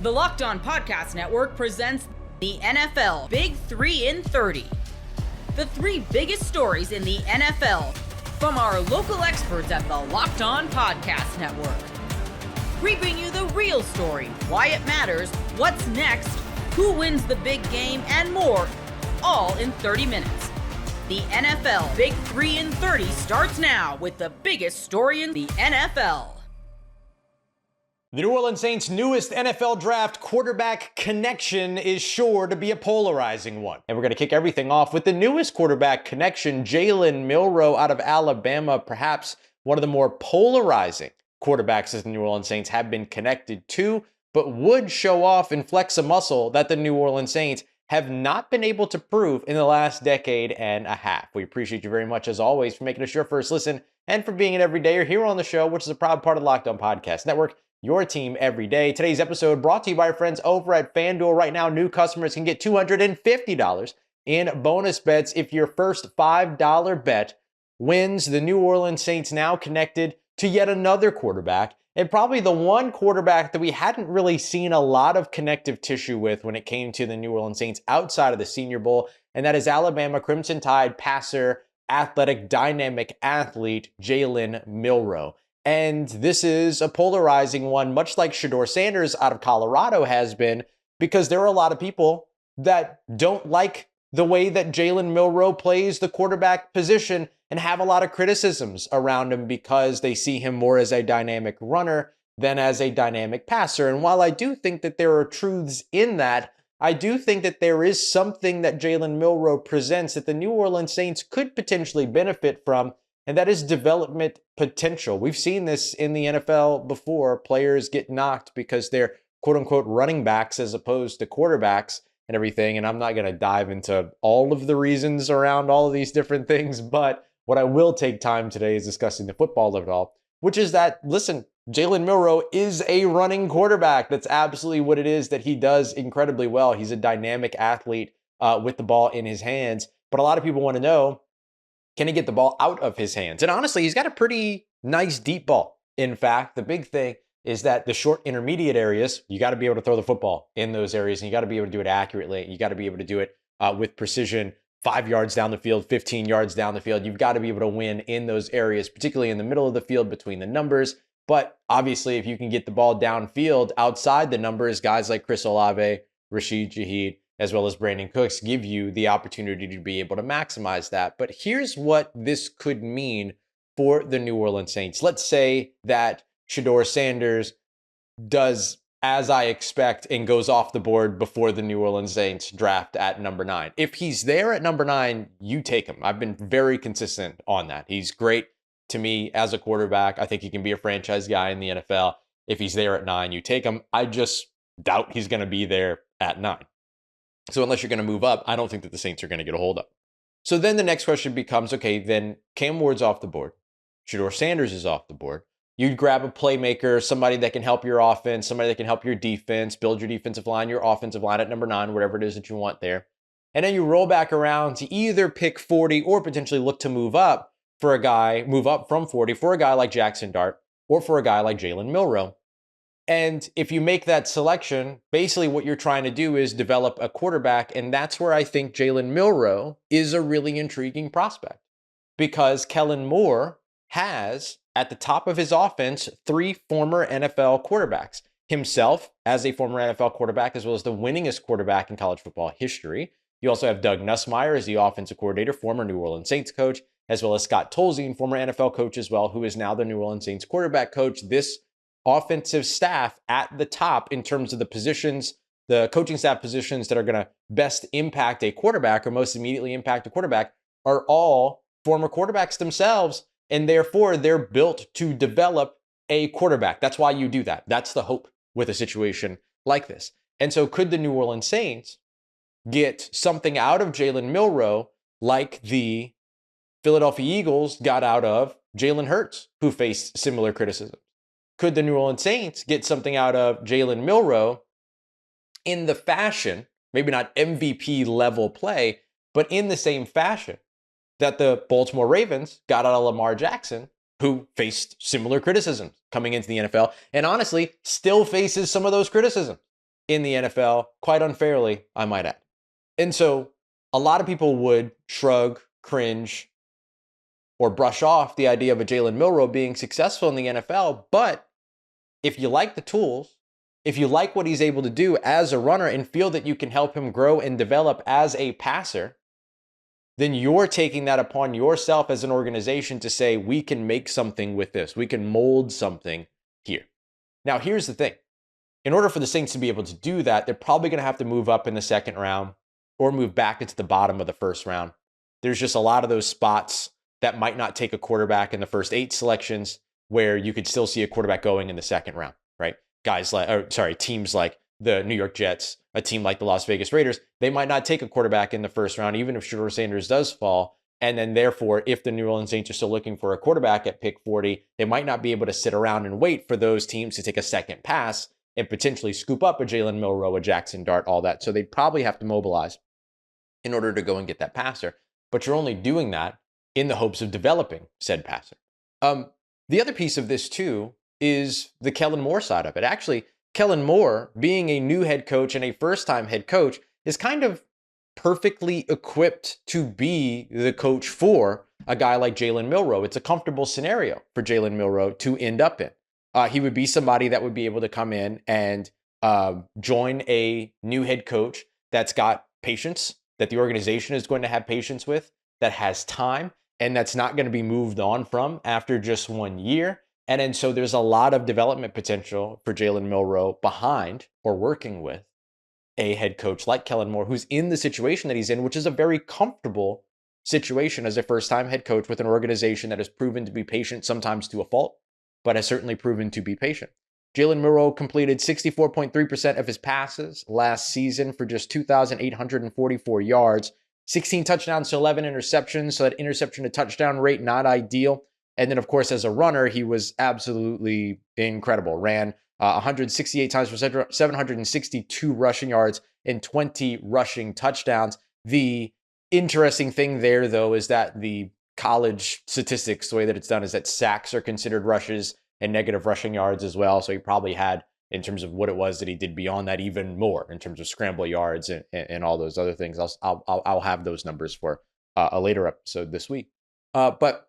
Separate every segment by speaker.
Speaker 1: The Locked On Podcast Network presents the NFL Big 3 in 30. The three biggest stories in the NFL from our local experts at the Locked On Podcast Network. We bring you the real story, why it matters, what's next, who wins the big game, and more, all in 30 minutes. The NFL Big 3 in 30 starts now with the biggest story in the NFL.
Speaker 2: The New Orleans Saints' newest NFL draft quarterback connection is sure to be a polarizing one. And we're going to kick everything off with the newest quarterback connection, Jalen Milroe out of Alabama, perhaps one of the more polarizing quarterbacks that the New Orleans Saints have been connected to, but would show off and flex a muscle that the New Orleans Saints have not been able to prove in the last decade and a half. We appreciate you very much, as always, for making us your first listen and for being an everydayer here on the show, which is a proud part of the Locked On Podcast Network, your team every day. Today's episode brought to you by our friends over at FanDuel. Right now, new customers can get $250 in bonus bets if your first $5 bet wins. The New Orleans Saints now connected to yet another quarterback, and probably the one quarterback that we hadn't really seen a lot of connective tissue with when it came to the New Orleans Saints outside of the Senior Bowl, and that is Alabama Crimson Tide passer, athletic, dynamic athlete, Jalen Milroe. And this is a polarizing one, much like Shedeur Sanders out of Colorado has been, because there are a lot of people that don't like the way that Jalen Milroe plays the quarterback position and have a lot of criticisms around him because they see him more as a dynamic runner than as a dynamic passer. And while I do think that there are truths in that, I do think that there is something that Jalen Milroe presents that the New Orleans Saints could potentially benefit from, and that is development potential. We've seen this in the NFL before. Players get knocked because they're quote-unquote running backs as opposed to quarterbacks and everything. And I'm not going to dive into all of the reasons around all of these different things, but what I will take time today is discussing the football of it all, which is that, listen, Jalen Milroe is a running quarterback. That's absolutely what it is that he does incredibly well. He's a dynamic athlete with the ball in his hands. But a lot of people want to know, can he get the ball out of his hands? And honestly, he's got a pretty nice deep ball. In fact, the big thing is that the short intermediate areas, you got to be able to throw the football in those areas, and you got to be able to do it accurately. You got to be able to do it with precision, 5 yards down the field, 15 yards down the field. You've got to be able to win in those areas, particularly in the middle of the field between the numbers. But obviously, if you can get the ball downfield outside the numbers, guys like Chris Olave, Rashid Shaheed, as well as Brandon Cooks give you the opportunity to be able to maximize that. But here's what this could mean for the New Orleans Saints. Let's say that Shedeur Sanders does as I expect and goes off the board before the New Orleans Saints draft at number 9. If he's there at number 9, you take him. I've been very consistent on that. He's great to me as a quarterback. I think he can be a franchise guy in the NFL. If he's there at 9, you take him. I just doubt he's going to be there at 9. So unless you're going to move up, I don't think that the Saints are going to get a hold of. So then the next question becomes, okay, then Cam Ward's off the board. Shedeur Sanders is off the board. You'd grab a playmaker, somebody that can help your offense, somebody that can help your defense, build your defensive line, your offensive line at number 9, whatever it is that you want there. And then you roll back around to either pick 40 or potentially look to move up from 40 for a guy like Jackson Dart or for a guy like Jalen Milroe. And if you make that selection, basically what you're trying to do is develop a quarterback. And that's where I think Jalen Milroe is a really intriguing prospect, because Kellen Moore has at the top of his offense 3 former NFL quarterbacks. Himself as a former NFL quarterback, as well as the winningest quarterback in college football history. You also have Doug Nussmeier as the offensive coordinator, former New Orleans Saints coach, as well as Scott Tolzien, former NFL coach as well, who is now the New Orleans Saints quarterback coach. This offensive staff at the top in terms of the positions, the coaching staff positions that are going to best impact a quarterback or most immediately impact a quarterback are all former quarterbacks themselves. And therefore, they're built to develop a quarterback. That's why you do that. That's the hope with a situation like this. And so could the New Orleans Saints get something out of Jalen Milroe like the Philadelphia Eagles got out of Jalen Hurts, who faced similar criticism? Could the New Orleans Saints get something out of Jalen Milroe in the fashion, maybe not MVP level play, but in the same fashion that the Baltimore Ravens got out of Lamar Jackson, who faced similar criticisms coming into the NFL, and honestly still faces some of those criticisms in the NFL, quite unfairly, I might add. And so a lot of people would shrug, cringe, or brush off the idea of a Jalen Milroe being successful in the NFL. But if you like the tools, if you like what he's able to do as a runner and feel that you can help him grow and develop as a passer, then you're taking that upon yourself as an organization to say, we can make something with this. We can mold something here. Now, here's the thing. In order for the Saints to be able to do that, they're probably going to have to move up in the second round or move back into the bottom of the first round. There's just a lot of those spots that might not take a quarterback in the first 8 selections where you could still see a quarterback going in the second round, right? Teams like the New York Jets, a team like the Las Vegas Raiders, they might not take a quarterback in the first round, even if Shedeur Sanders does fall. And then therefore, if the New Orleans Saints are still looking for a quarterback at pick 40, they might not be able to sit around and wait for those teams to take a second pass and potentially scoop up a Jalen Milroe, a Jackson Dart, all that. So they'd probably have to mobilize in order to go and get that passer. But you're only doing that in the hopes of developing said passer. The other piece of this too is the Kellen Moore side of it. Actually, Kellen Moore, being a new head coach and a first-time head coach, is kind of perfectly equipped to be the coach for a guy like Jalen Milroe. It's a comfortable scenario for Jalen Milroe to end up in. He would be somebody that would be able to come in and join a new head coach that's got patience, that the organization is going to have patience with, that has time, and that's not going to be moved on from after just 1 year. And so there's a lot of development potential for Jalen Milroe behind or working with a head coach like Kellen Moore, who's in the situation that he's in, which is a very comfortable situation as a first-time head coach with an organization that has proven to be patient, sometimes to a fault, but has certainly proven to be patient. Jalen Milroe completed 64.3% of his passes last season for just 2,844 yards, 16 touchdowns to 11 interceptions, so that interception to touchdown rate, not ideal. And then, of course, as a runner, he was absolutely incredible. Ran 168 times for 762 rushing yards and 20 rushing touchdowns. The interesting thing there, though, is that the college statistics, the way that it's done, is that sacks are considered rushes and negative rushing yards as well. So he probably had, in terms of what it was that he did beyond that, even more in terms of scramble yards and all those other things. I'll have those numbers for a later episode this week. But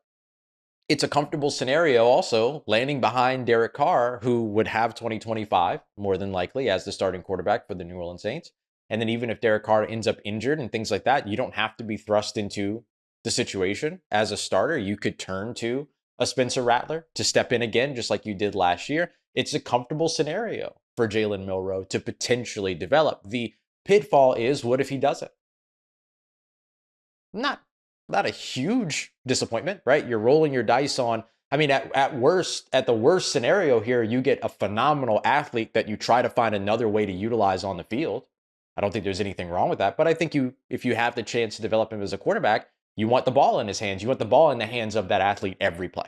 Speaker 2: it's a comfortable scenario also landing behind Derek Carr, who would have 2025 more than likely as the starting quarterback for the New Orleans Saints. And then even if Derek Carr ends up injured and things like that, you don't have to be thrust into the situation as a starter. You could turn to a Spencer Rattler to step in again, just like you did last year. It's a comfortable scenario for Jalen Milroe to potentially develop. The pitfall is, what if he doesn't? Not a huge disappointment, right? You're rolling your dice on, I mean, at the worst scenario here, you get a phenomenal athlete that you try to find another way to utilize on the field. I don't think there's anything wrong with that, but I think if you have the chance to develop him as a quarterback, you want the ball in his hands. You want the ball in the hands of that athlete every play.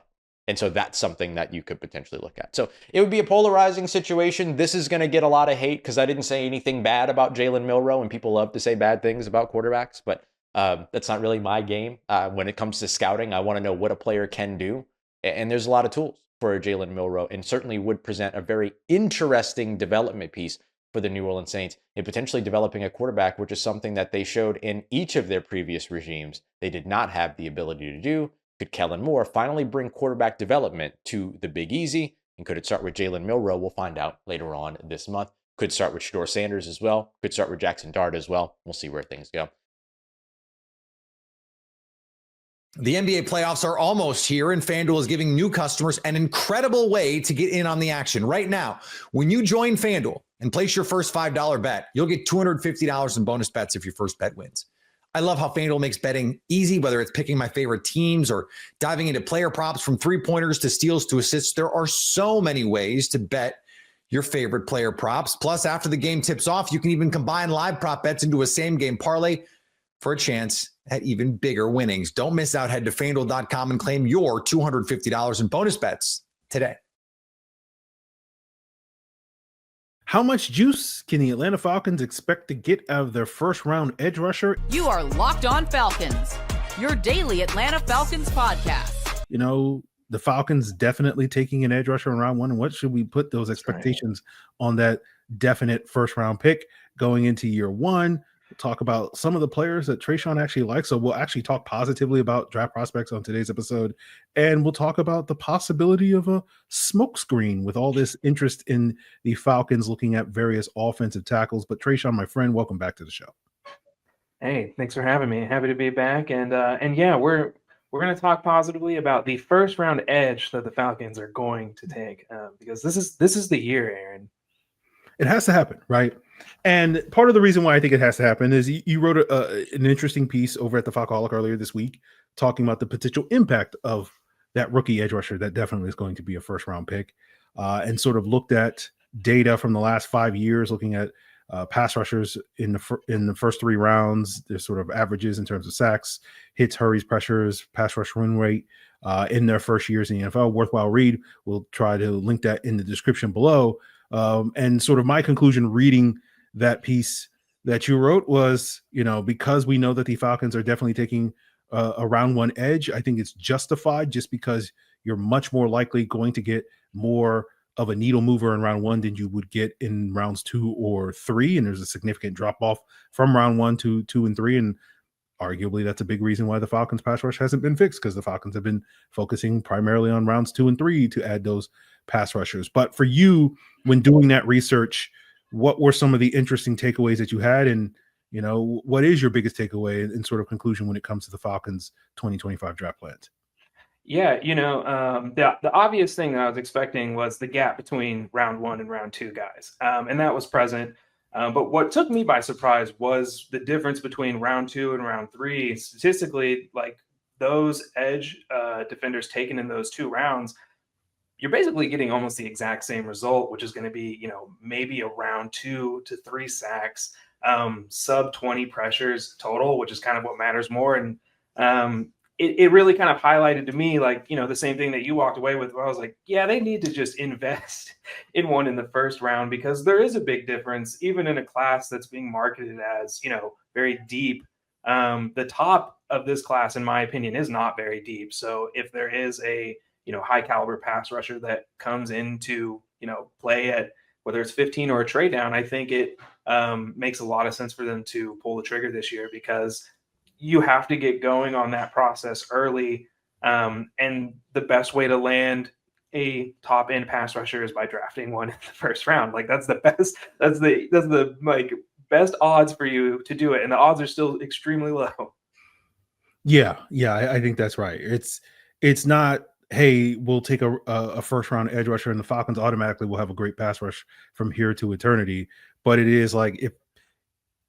Speaker 2: And so that's something that you could potentially look at. So it would be a polarizing situation. This is going to get a lot of hate because I didn't say anything bad about Jalen Milroe, and people love to say bad things about quarterbacks, but that's not really my game. When it comes to scouting, I want to know what a player can do. And there's a lot of tools for Jalen Milroe, and certainly would present a very interesting development piece for the New Orleans Saints in potentially developing a quarterback, which is something that they showed in each of their previous regimes they did not have the ability to do. Could Kellen Moore finally bring quarterback development to the Big Easy? And could it start with Jalen Milroe? We'll find out later on this month. Could start with Shedeur Sanders as well. Could start with Jackson Dart as well. We'll see where things go.
Speaker 3: The NBA playoffs are almost here, and FanDuel is giving new customers an incredible way to get in on the action. Right now, when you join FanDuel and place your first $5 bet, you'll get $250 in bonus bets if your first bet wins. I love how FanDuel makes betting easy, whether it's picking my favorite teams or diving into player props, from three-pointers to steals to assists. There are so many ways to bet your favorite player props. Plus, after the game tips off, you can even combine live prop bets into a same-game parlay for a chance at even bigger winnings. Don't miss out. Head to FanDuel.com and claim your $250 in bonus bets today.
Speaker 4: How much juice can the Atlanta Falcons expect to get out of their first-round edge rusher?
Speaker 1: You are Locked On Falcons, your daily Atlanta Falcons podcast.
Speaker 4: You know, the Falcons definitely taking an edge rusher in round one. And what should we put those expectations on that definite first-round pick going into year one. We'll talk about some of the players that Trayshawn actually likes. So we'll actually talk positively about draft prospects on today's episode. And we'll talk about the possibility of a smokescreen with all this interest in the Falcons looking at various offensive tackles. But Trayshawn, my friend, welcome back to the show.
Speaker 5: Hey, thanks for having me. Happy to be back. And yeah, we're going to talk positively about the first round edge that the Falcons are going to take because this is the year, Aaron.
Speaker 4: It has to happen, right? And part of the reason why I think it has to happen is you wrote an interesting piece over at the Falcaholic earlier this week talking about the potential impact of that rookie edge rusher that definitely is going to be a first-round pick and sort of looked at data from the last 5 years, looking at pass rushers in the first 3 rounds, their sort of averages in terms of sacks, hits, hurries, pressures, pass rush win rate in their first years in the NFL. Worthwhile read. We'll try to link that in the description below. And sort of my conclusion reading that piece that you wrote was, because we know that the Falcons are definitely taking a round 1 edge, I think it's justified just because you're much more likely going to get more of a needle mover in round 1 than you would get in rounds 2 or 3. And there's a significant drop off from round 1 to 2 and 3. And arguably that's a big reason why the Falcons pass rush hasn't been fixed, because the Falcons have been focusing primarily on rounds 2 and 3 to add those pass rushers. But for you, when doing that research, what were some of the interesting takeaways that you had? And, what is your biggest takeaway in sort of conclusion when it comes to the Falcons 2025 draft plans?
Speaker 5: Yeah, the obvious thing that I was expecting was the gap between round 1 and round 2 guys. And that was present. But what took me by surprise was the difference between round 2 and round 3. Statistically, like those edge defenders taken in those 2 rounds, you're basically getting almost the exact same result, which is going to be, maybe around 2 to 3 sacks, sub 20 pressures total, which is kind of what matters more. And it really kind of highlighted to me, like, the same thing that you walked away with, where I was like, yeah, they need to just invest in one in the first round, because there is a big difference, even in a class that's being marketed as, very deep. The top of this class, in my opinion, is not very deep. So if there is a, high caliber pass rusher that comes into, play at whether it's 15 or a trade down, I think it makes a lot of sense for them to pull the trigger this year, because you have to get going on that process early. And the best way to land a top end pass rusher is by drafting one in the first round. Like that's the best, that's the like best odds for you to do it. And the odds are still extremely low.
Speaker 4: Yeah. I think that's right. It's not, hey, we'll take a first round edge rusher and the Falcons automatically will have a great pass rush from here to eternity. But it is like,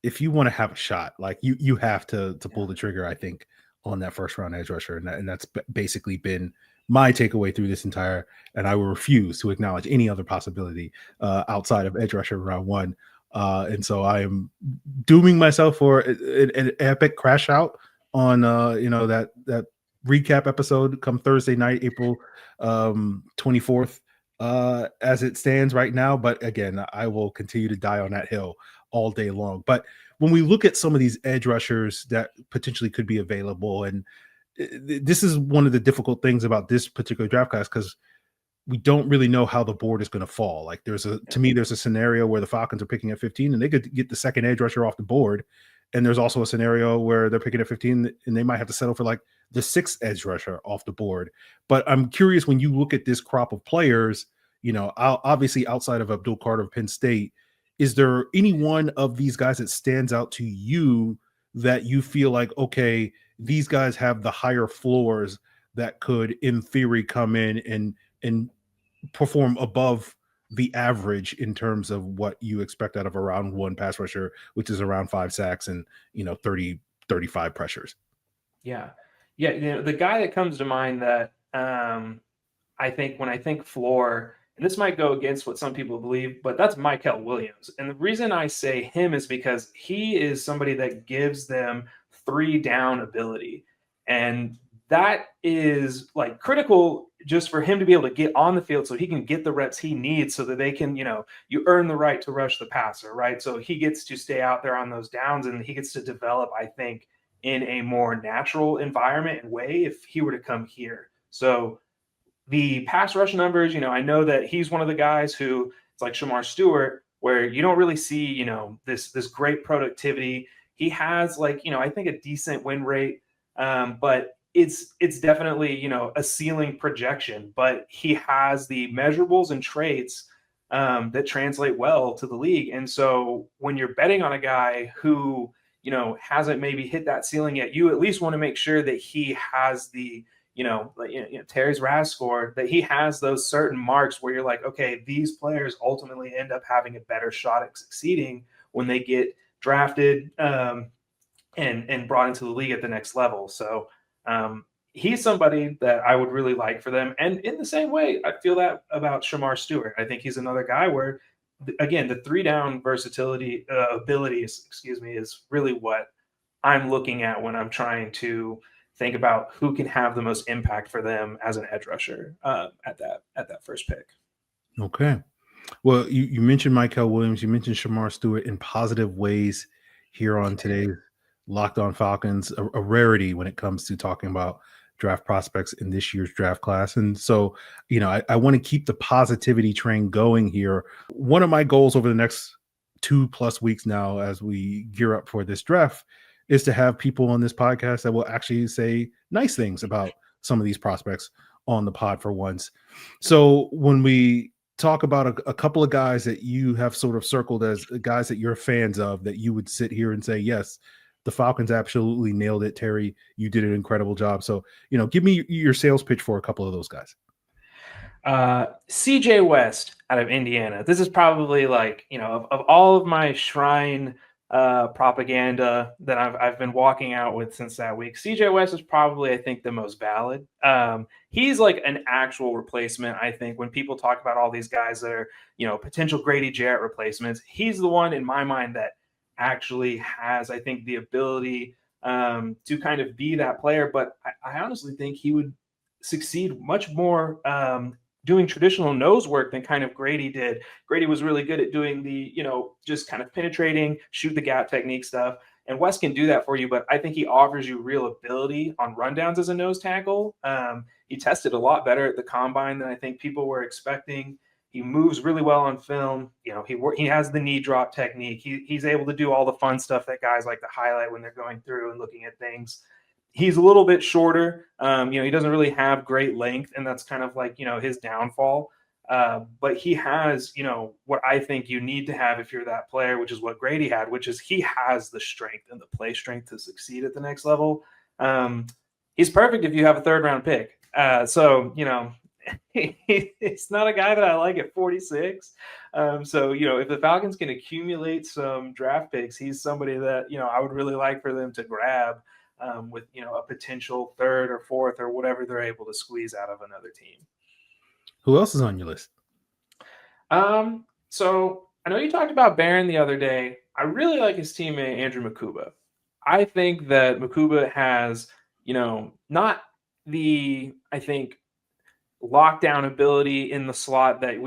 Speaker 4: if you want to have a shot, like you have to pull the trigger, I think, on that first round edge rusher. And that's basically been my takeaway through this entire, and I will refuse to acknowledge any other possibility outside of edge rusher round 1. And so I am dooming myself for an epic crash out on, that recap episode come Thursday night, April 24th, as it stands right now. But again, I will continue to die on that hill all day long. But when we look at some of these edge rushers that potentially could be available, and this is one of the difficult things about this particular draft class, because we don't really know how the board is going to fall. Like there's a scenario where the Falcons are picking at 15 and they could get the second edge rusher off the board. And there's also a scenario where they're picking at 15 and they might have to settle for like the 6th edge rusher off the board. But I'm curious, when you look at this crop of players, obviously outside of Abdul Carter of Penn State, is there any one of these guys that stands out to you that you feel like, okay, these guys have the higher floors that could, in theory, come in and perform above the average in terms of what you expect out of a round 1 pass rusher, which is around 5 sacks and 30, 35 pressures?
Speaker 5: Yeah. The guy that comes to mind that I think when I think floor, and this might go against what some people believe, but that's Mykel Williams. And the reason I say him is because he is somebody that gives them 3 down ability. And that is like critical just for him to be able to get on the field so he can get the reps he needs so that they can, you earn the right to rush the passer, right? So he gets to stay out there on those downs and he gets to develop, I think, in a more natural environment and way if he were to come here. So the pass rush numbers, I know that he's one of the guys who, it's like Shamar Stewart, where you don't really see, this great productivity. He has I think a decent win rate, but it's definitely, a ceiling projection, but he has the measurables and traits that translate well to the league. And so when you're betting on a guy who, hasn't maybe hit that ceiling yet, you at least want to make sure that he has the, Terry's RAS score, that he has those certain marks where you're like, okay, these players ultimately end up having a better shot at succeeding when they get drafted and brought into the league at the next level. So he's somebody that I would really like for them. And in the same way, I feel that about Shamar Stewart. I think he's another guy where, again, the 3-down versatility abilities, is really what I'm looking at when I'm trying to think about who can have the most impact for them as an edge rusher at that first pick.
Speaker 4: Okay. Well, you mentioned Michael Williams, you mentioned Shamar Stewart in positive ways here on today's Locked On Falcons, a rarity when it comes to talking about draft prospects in this year's draft class. And so, I want to keep the positivity train going here. One of my goals over the next 2+ weeks now, as we gear up for this draft, is to have people on this podcast that will actually say nice things about some of these prospects on the pod for once. So when we talk about a couple of guys that you have sort of circled as guys that you're fans of, that you would sit here and say, yes, the Falcons absolutely nailed it. Terry, you did an incredible job. So, give me your sales pitch for a couple of those guys.
Speaker 5: CJ West out of Indiana. This is probably of all of my shrine propaganda that I've been walking out with since that week, CJ West is probably, I think, the most valid. He's like an actual replacement. I think when people talk about all these guys that are, potential Grady Jarrett replacements, he's the one in my mind that actually has, I think, the ability to kind of be that player. But I honestly think he would succeed much more doing traditional nose work than kind of Grady did. Grady was really good at doing the, just kind of penetrating, shoot the gap technique stuff. And West can do that for you, but I think he offers you real ability on rundowns as a nose tackle. He tested a lot better at the combine than I think people were expecting. He moves really well on film. He has the knee drop technique. He's able to do all the fun stuff that guys like to highlight when they're going through and looking at things. He's a little bit shorter. He doesn't really have great length, and that's kind of his downfall. But he has, what I think you need to have if you're that player, which is what Grady had, which is he has the strength and the play strength to succeed at the next level. He's perfect if you have a 3rd-round pick. It's not a guy that I like at 46. If the Falcons can accumulate some draft picks, he's somebody that, I would really like for them to grab with, a potential 3rd or 4th or whatever they're able to squeeze out of another team.
Speaker 4: Who else is on your list?
Speaker 5: So I know you talked about Barron the other day. I really like his teammate, Andrew Makuba. I think that Makuba has, not the, lockdown ability in the slot that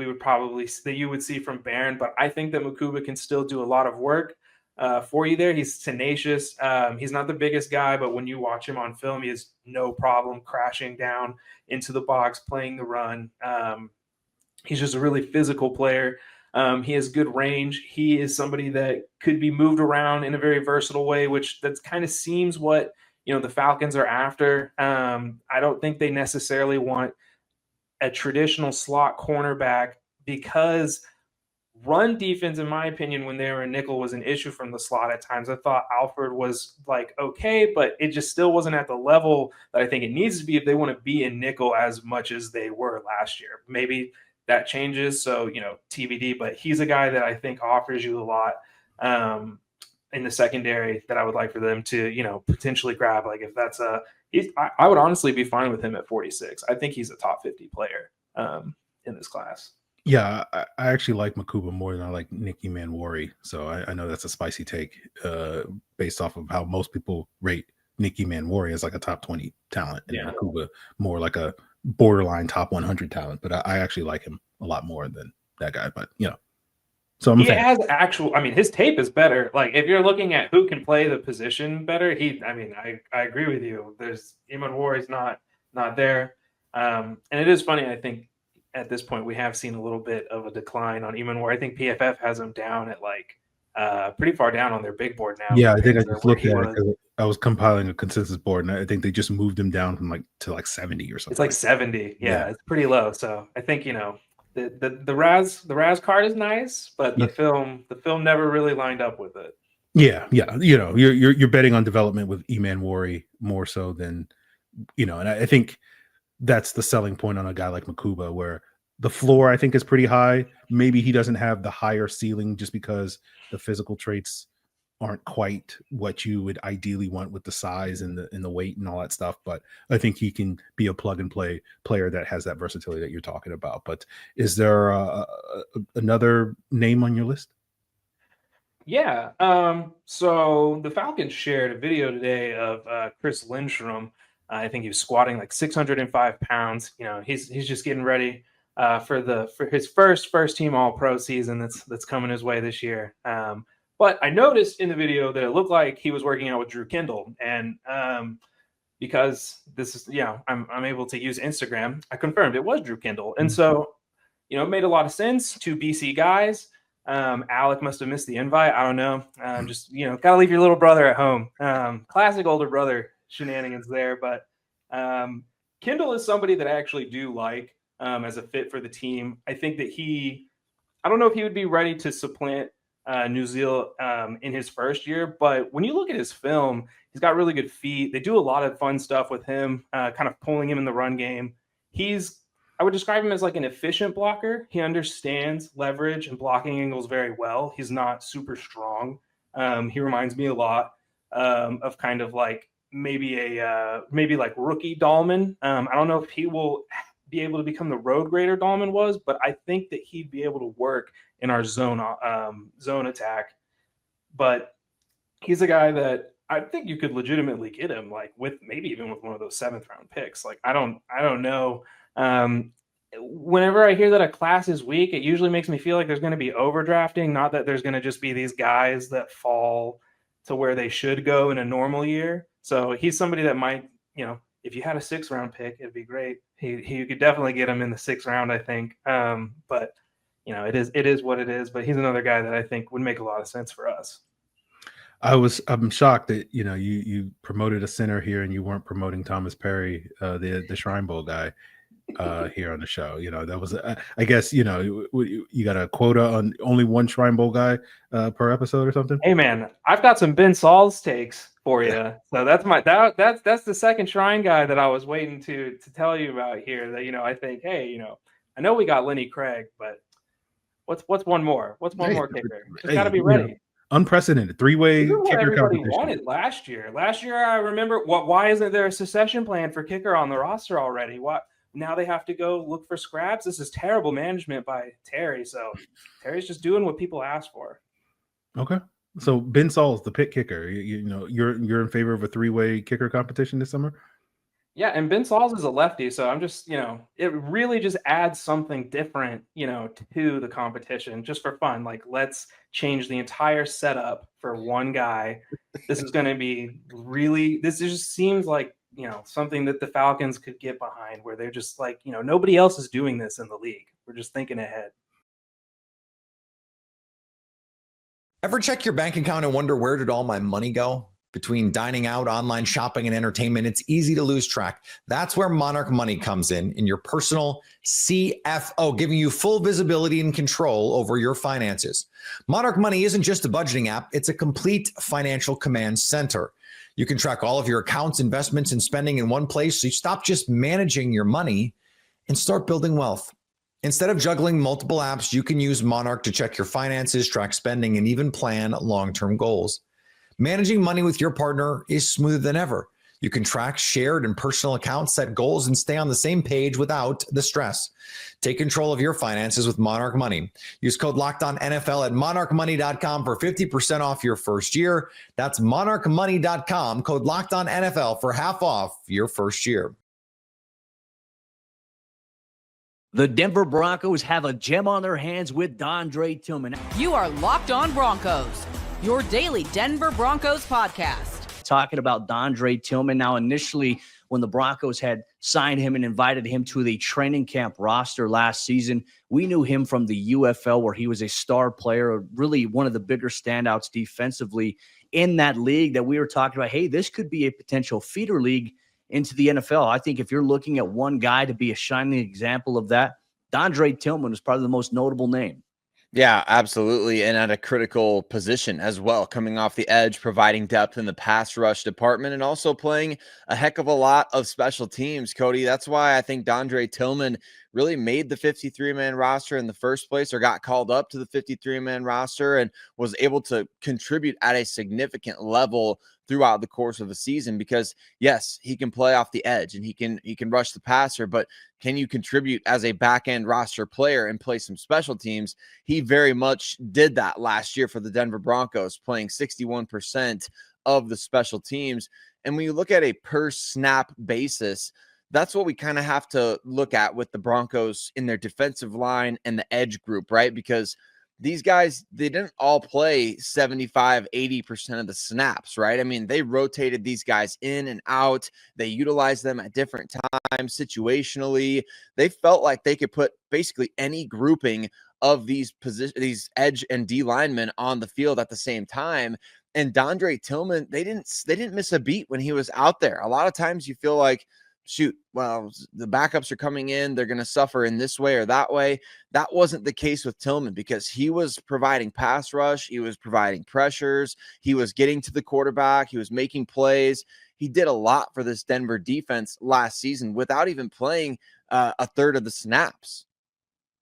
Speaker 5: you would see from Barron, but I think that Makuba can still do a lot of work for you there. He's tenacious. He's not the biggest guy, but when you watch him on film, he has no problem crashing down into the box, playing the run. He's just a really physical player. He has good range. He is somebody that could be moved around in a very versatile way, which that kind of seems what, the Falcons are after. I don't think they necessarily want a traditional slot cornerback, because run defense, in my opinion, when they were in nickel was an issue from the slot at times. I thought Alford was okay, but it just still wasn't at the level that I think it needs to be if they want to be in nickel as much as they were last year. Maybe that changes, so TBD, but he's a guy that I think offers you a lot in the secondary that I would like for them to potentially grab. If that's I would honestly be fine with him at 46. I think he's a top 50 player in this class.
Speaker 4: Yeah, I actually like Makuba more than I like Nicky Manwari. So I know that's a spicy take based off of how most people rate Nicky Manwari as a top 20 talent, and Makuba more like a borderline top 100 talent. But I actually like him a lot more than that guy. But so
Speaker 5: he has his tape is better. If you're looking at who can play the position better, I agree with you. There's Manwari's not there. And it is funny, I think at this point we have seen a little bit of a decline on Eamon Ward. I think PFF has him down at like pretty far down on their big board now.
Speaker 4: Yeah, I think I just looked at
Speaker 5: was.
Speaker 4: it because I was compiling a consensus board, and I think they just moved him down from like to like 70 or something.
Speaker 5: It's like 70. Yeah, it's pretty low. So I think, you know, the Raz card is nice, but the film never really lined up with it.
Speaker 4: Yeah. You know, you're betting on development with Eman Wari more so than, you know, and I think that's the selling point on a guy like Makuba, where the floor I think is pretty high. Maybe he doesn't have the higher ceiling just because the physical traits aren't quite what you would ideally want with the size and the weight and all that stuff. But I think he can be a plug and play player that has that versatility that you're talking about. But is there another name on your list?
Speaker 5: Yeah. So the Falcons shared a video today of Chris Lindstrom. I think he was squatting like 605 pounds. You know, he's just getting ready for his first team All Pro season that's coming his way this year. But I noticed in the video that it looked like he was working out with Drew Kindle, and because this is, you know, I'm able to use Instagram, I confirmed it was Drew Kindle, and so, you know, it made a lot of sense. Two BC guys. Alec must have missed the invite. I don't know. Just, you know, gotta leave your little brother at home. Classic older brother shenanigans there, but Kindle is somebody that I actually do like as a fit for the team. I think that I don't know if he would be ready to supplant New Zealand in his first year, but when you look at his film, he's got really good feet. They do a lot of fun stuff with him, kind of pulling him in the run game. I would describe him as like an efficient blocker. He understands leverage and blocking angles very well. He's not super strong. He reminds me a lot of kind of like maybe like rookie Dahlman. I don't know if he will be able to become the road grader Dahlman was, but I think that he'd be able to work in our zone attack. But he's a guy that I think you could legitimately get him like with maybe even with one of those 7th round picks. Like I don't know. Whenever I hear that a class is weak, it usually makes me feel like there's going to be overdrafting, not that there's going to just be these guys that fall to where they should go in a normal year. So he's somebody that might, you know, if you had a 6th round pick, it'd be great. He could definitely get him in the 6th round, I think. But you know, it is what it is. But he's another guy that I think would make a lot of sense for us.
Speaker 4: I'm shocked that, you know, you promoted a center here and you weren't promoting Thomas Perry, the Shrine Bowl guy here on the show. You know, that was I guess, you know, you got a quota on only one Shrine Bowl guy per episode or something.
Speaker 5: Hey man, I've got some Ben Saul's takes for you. So that's that's the second Shrine guy that I was waiting to tell you about here. That, you know, I think, hey, you know, I know we got Lenny Craig, but what's one more? What's one more kicker? Just got to be ready.
Speaker 4: You know, unprecedented 3-way kicker
Speaker 5: everybody
Speaker 4: competition.
Speaker 5: Wanted last year. Last year, I remember. Why isn't there a succession plan for kicker on the roster already? What? Now they have to go look for scraps. This is terrible management by Terry. So Terry's just doing what people ask for.
Speaker 4: Okay. So Ben Saul's the pit kicker. You know, you're in favor of a 3-way kicker competition this summer?
Speaker 5: Yeah, and Ben Sauls is a lefty, so I'm just, you know, it really just adds something different, you know, to the competition just for fun. Like, let's change the entire setup for one guy. This is going to be this just seems like, you know, something that the Falcons could get behind, where they're just like, you know, nobody else is doing this in the league. We're just thinking ahead.
Speaker 3: Ever check your bank account and wonder, where did all my money go? Between dining out, online shopping, and entertainment, it's easy to lose track. That's where Monarch Money comes in your personal CFO, giving you full visibility and control over your finances. Monarch Money isn't just a budgeting app, it's a complete financial command center. You can track all of your accounts, investments, and spending in one place, so you stop just managing your money and start building wealth. Instead of juggling multiple apps, you can use Monarch to check your finances, track spending, and even plan long-term goals. Managing money with your partner is smoother than ever. You can track shared and personal accounts, set goals, and stay on the same page without the stress. Take control of your finances with Monarch Money. Use code LOCKEDONNFL at monarchmoney.com for 50% off your first year. That's monarchmoney.com, code LOCKEDONNFL for half off your first year.
Speaker 6: The Denver Broncos have a gem on their hands with Dondrea Tillman.
Speaker 1: You are Locked On Broncos, your daily Denver Broncos podcast.
Speaker 6: talking about Dondrea Tillman. Now, initially, when the Broncos had signed him and invited him to the training camp roster last season, we knew him from the UFL, where he was a star player, really one of the bigger standouts defensively in that league, that we were talking about, hey, this could be a potential feeder league into the NFL. I think if you're looking at one guy to be a shining example of that, Dondrea Tillman is probably the most notable name.
Speaker 7: Yeah, absolutely. And at a critical position as well, coming off the edge, providing depth in the pass rush department, and also playing a heck of a lot of special teams, Cody. That's why I think Dondrea Tillman really made the 53-man roster in the first place, or got called up to the 53-man roster and was able to contribute at a significant level throughout the course of the season. Because yes, he can play off the edge and he can rush the passer, but can you contribute as a back-end roster player and play some special teams? He very much did that last year for the Denver Broncos, playing 61% of the special teams. And when you look at a per snap basis, that's what we kind of have to look at with the Broncos in their defensive line and the edge group, right? Because these guys, they didn't all play 75, 80% of the snaps, right? I mean, they rotated these guys in and out. They utilized them at different times situationally. They felt like they could put basically any grouping of these edge and D linemen on the field at the same time. And Dondrea Tillman, they didn't miss a beat when he was out there. A lot of times you feel like, shoot, well, the backups are coming in, they're going to suffer in this way or that way. That wasn't the case with Tillman, because he was providing pass rush, he was providing pressures, he was getting to the quarterback, he was making plays. He did a lot for this Denver defense last season without even playing a third of the snaps.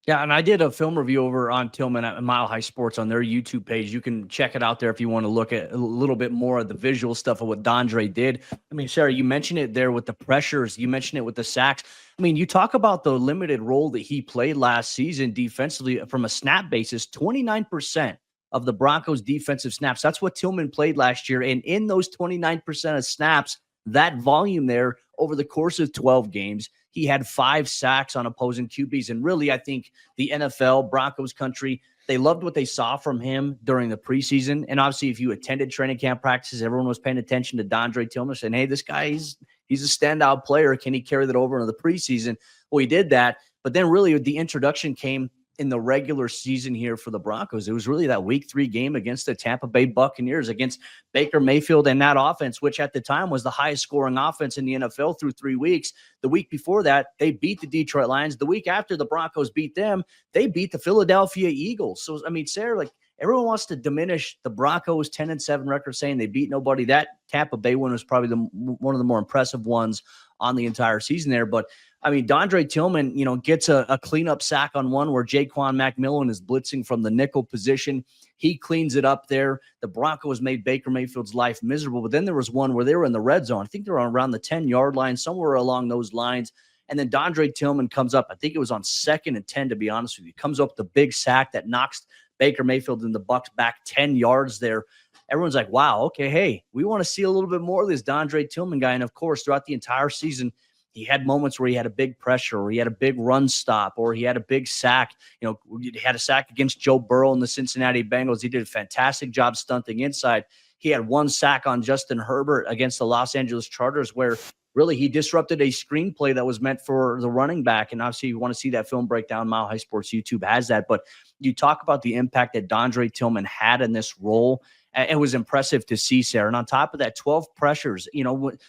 Speaker 6: Yeah, and I did a film review over on Tillman at Mile High Sports on their YouTube page. You can check it out there if you want to look at a little bit more of the visual stuff of what Dondrea did. I mean, Sarah, you mentioned it there with the pressures. You mentioned it with the sacks. I mean, you talk about the limited role that he played last season defensively from a snap basis, 29% of the Broncos' defensive snaps. That's what Tillman played last year. And in those 29% of snaps, that volume there over the course of 12 games, he had 5 sacks on opposing QBs. And really, I think the NFL, Broncos country, they loved what they saw from him during the preseason. And obviously, if you attended training camp practices, everyone was paying attention to Dondrea Tillman, saying, hey, this guy, he's a standout player. Can he carry that over into the preseason? Well, he did that. But then really the introduction came in the regular season here for the Broncos. It was really that week 3 game against the Tampa Bay Buccaneers, against Baker Mayfield and that offense, which at the time was the highest scoring offense in the NFL through 3 weeks. The week before that, they beat the Detroit Lions. The week after the Broncos beat them, they beat the Philadelphia Eagles. So, I mean, Sarah, like, everyone wants to diminish the Broncos' 10-7 record, saying they beat nobody. That Tampa Bay one was probably one of the more impressive ones on the entire season there. But I mean, Dondrea Tillman, gets a cleanup sack on one where Jaquan McMillan is blitzing from the nickel position. He cleans it up there. The Broncos made Baker Mayfield's life miserable. But then there was one where they were in the red zone. I think they were around the 10-yard line, somewhere along those lines. And then Dondrea Tillman comes up. I think it was on 2nd and 10, to be honest with you. Comes up the big sack that knocks Baker Mayfield and the Bucs back 10 yards there. Everyone's like, wow, okay, hey, we want to see a little bit more of this Dondrea Tillman guy. And, of course, throughout the entire season, he had moments where he had a big pressure, or he had a big run stop, or he had a big sack. He had a sack against Joe Burrow and the Cincinnati Bengals. He did a fantastic job stunting inside. He had 1 sack on Justin Herbert against the Los Angeles Chargers, where really he disrupted a screenplay that was meant for the running back. And obviously, you want to see that film breakdown. Mile High Sports YouTube has that. But you talk about the impact that Dondrea Tillman had in this role. It was impressive to see, Sarah. And on top of that, 12 pressures,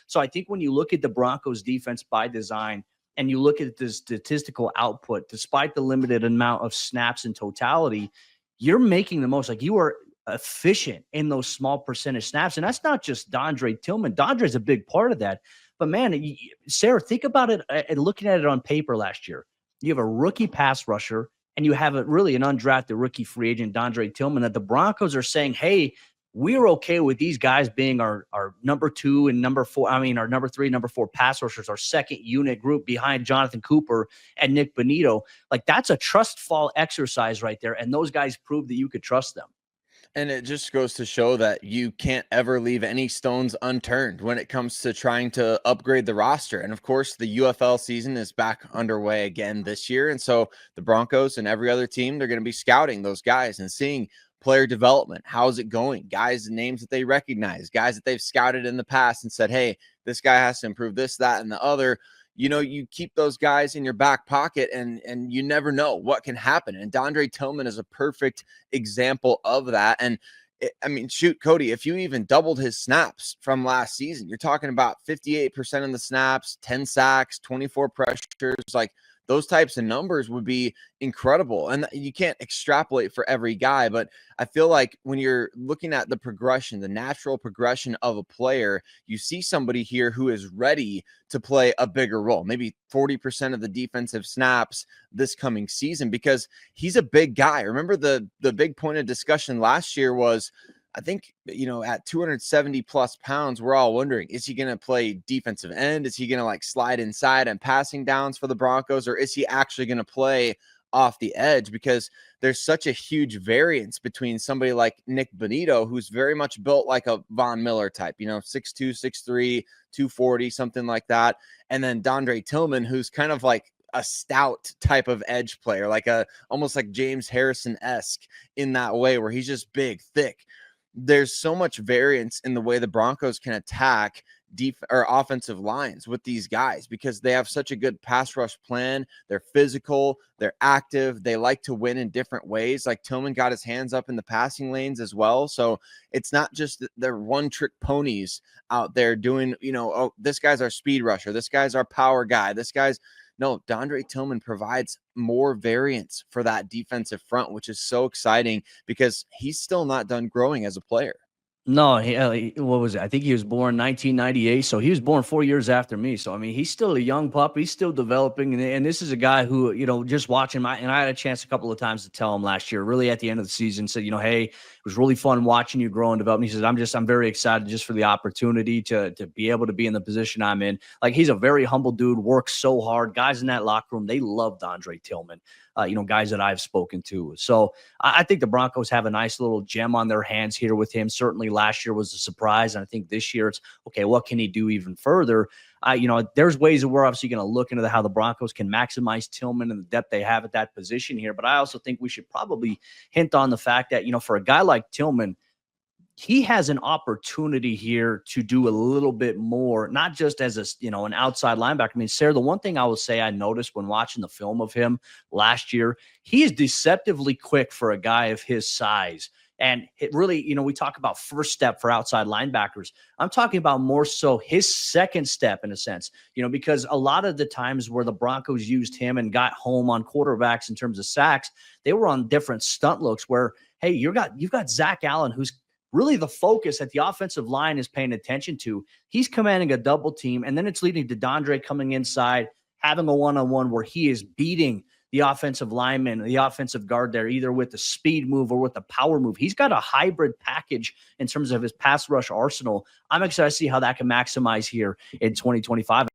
Speaker 6: so I think when you look at the Broncos defense by design and you look at the statistical output, despite the limited amount of snaps in totality, you're making the most. Like, you are efficient in those small percentage snaps. And that's not just Dondrea Tillman. Dondrea's a big part of that. But man, Sarah, think about it and looking at it on paper last year. You have a rookie pass rusher and you have really an undrafted rookie free agent, Dondrea Tillman, that the Broncos are saying, hey, we're okay with these guys being our number 2 and number 4. I mean, our number 3, number 4 pass rushers, our second unit group behind Jonathan Cooper and Nick Bonito. Like, that's a trust fall exercise right there. And those guys proved that you could trust them.
Speaker 7: And it just goes to show that you can't ever leave any stones unturned when it comes to trying to upgrade the roster. And of course, the UFL season is back underway again this year. And so the Broncos and every other team, they're going to be scouting those guys and seeing player development. How's it going? Guys, names that they recognize, guys that they've scouted in the past and said, hey, this guy has to improve this, that, and the other. You know, you keep those guys in your back pocket, and you never know what can happen. And Dondrea Tillman is a perfect example of that. And I mean, shoot, Cody, if you even doubled his snaps from last season, you're talking about 58% of the snaps, 10 sacks, 24 pressures, like those types of numbers would be incredible. And you can't extrapolate for every guy, but I feel like when you're looking at the progression, the natural progression of a player, you see somebody here who is ready to play a bigger role, maybe 40% of the defensive snaps this coming season, because he's a big guy. Remember the big point of discussion last year was, I think, you know, at 270 plus pounds, we're all wondering, is he going to play defensive end? Is he going to like slide inside and passing downs for the Broncos? Or is he actually going to play off the edge? Because there's such a huge variance between somebody like Nick Bonito, who's very much built like a Von Miller type, you know, 6'2", 6'3", 240, something like that. And then Dondrea Tillman, who's kind of like a stout type of edge player, like almost like James Harrison-esque in that way, where he's just big, thick. There's so much variance in the way the Broncos can attack or offensive lines with these guys, because they have such a good pass rush plan. They're physical, they're active, they like to win in different ways. Like Tillman got his hands up in the passing lanes as well. So it's not just that they're one trick ponies out there doing, you know, oh, this guy's our speed rusher, this guy's our power guy, this guy's no, Dondrea Tillman provides more variance for that defensive front, which is so exciting because he's still not done growing as a player.
Speaker 6: No, what was it? I think he was born 1998, so he was born 4 years after me. So I mean, he's still a young pup. He's still developing, and this is a guy who, you know, just watching and I had a chance a couple of times to tell him last year, really at the end of the season, said, you know, hey, it was really fun watching you grow and develop. And he says, I'm very excited just for the opportunity to be able to be in the position I'm in. Like, he's a very humble dude, works so hard. Guys in that locker room, they love Dondrea Tillman. You know, guys that I've spoken to. So I think the Broncos have a nice little gem on their hands here with him. Certainly last year was a surprise. And I think this year it's, okay, what can he do even further? You know, there's ways that we're obviously going to look into how the Broncos can maximize Tillman and the depth they have at that position here. But I also think we should probably hint on the fact that, you know, for a guy like Tillman, he has an opportunity here to do a little bit more, not just as a, you know, an outside linebacker. I mean, Sarah, the one thing I will say I noticed when watching the film of him last year, he is deceptively quick for a guy of his size. And it really, you know, we talk about first step for outside linebackers. I'm talking about more so his second step in a sense, you know, because a lot of the times where the Broncos used him and got home on quarterbacks in terms of sacks, they were on different stunt looks where, hey, you've got Zach Allen, who's really the focus that the offensive line is paying attention to. He's commanding a double team, and then it's leading to Dondrea coming inside, having a one-on-one where he is beating the offensive lineman, the offensive guard there, either with the speed move or with the power move. He's got a hybrid package in terms of his pass rush arsenal. I'm excited to see how that can maximize here in 2025.